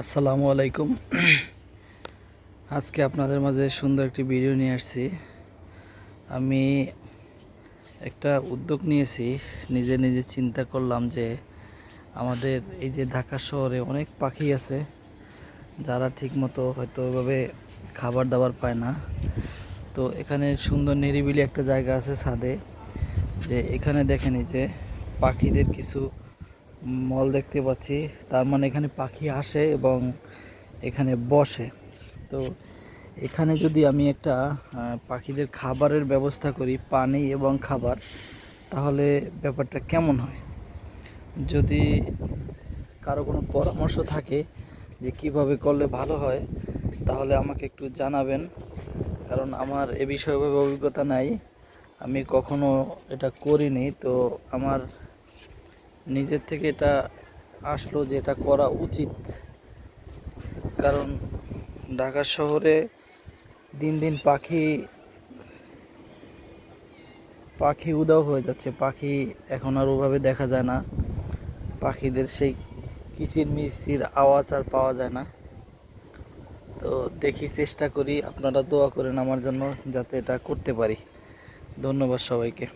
আসসালামু আলাইকুম। আজকে আপনাদের মাঝে সুন্দর একটি ভিডিও নিয়ে আসছি। আমি একটা উদ্যোগ নিয়েছি, নিজে নিজে চিন্তা করলাম যে আমাদের এই যে ঢাকা শহরে অনেক পাখি আছে যারা ঠিকমতো হয়তো ওইভাবে খাবার দাবার পায় না। তো এখানে সুন্দর নিরিবিলি একটা জায়গা আছে ছাদে, যে এখানে দেখেন এই যে পাখিদের কিছু মল দেখতে পাচ্ছি। তার মানে এখানে পাখি আসে এবং এখানে বসে। তো এখানে যদি আমি একটা পাখিদের খাবারের ব্যবস্থা করি, পানি এবং খাবার, তাহলে ব্যাপারটা কেমন হয়? যদি কারো কোনো পরামর্শ থাকে যে কিভাবে করলে ভালো হয়, তাহলে আমাকে একটু জানাবেন। কারণ আমার এ বিষয়ে ওইভাবে অভিজ্ঞতা নাই, আমি কখনো এটা করিনি। তো আমার নিজের থেকে এটা আসলো যে এটা করা উচিত। কারণ ঢাকা শহরে দিন দিন পাখি পাখি উধাও হয়ে যাচ্ছে। পাখি এখন আর ওভাবে দেখা যায় না। পাখিদের সেই কিচিরমিচির আওয়াজ আর পাওয়া যায় না। তো দেখি, চেষ্টা করি, আপনারা দোয়া করেন আমার জন্য যাতে এটা করতে পারি। ধন্যবাদ সবাইকে।